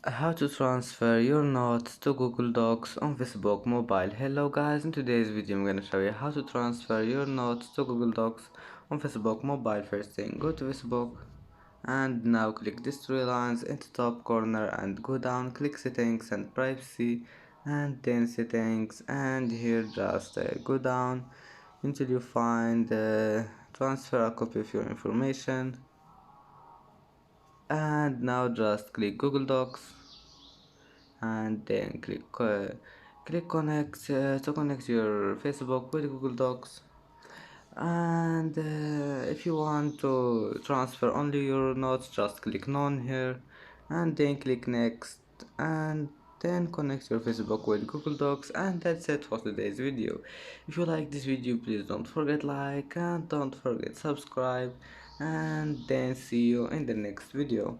How to transfer your notes to Google Docs on Facebook Mobile. Hello guys, in today's video I'm gonna show you how to transfer your notes to Google Docs on Facebook Mobile. First thing, go to Facebook and now click these three lines in the top corner and go down, click settings and privacy and then settings, and here just go down until you find transfer a copy of your information, and now just click Google Docs and then click connect to connect your Facebook with Google Docs. And if you want to transfer only your notes, just click none here and then click next, and then connect your Facebook with Google Docs. And that's it for today's video. If you like this video, please don't forget like and don't forget subscribe, and then see you in the next video.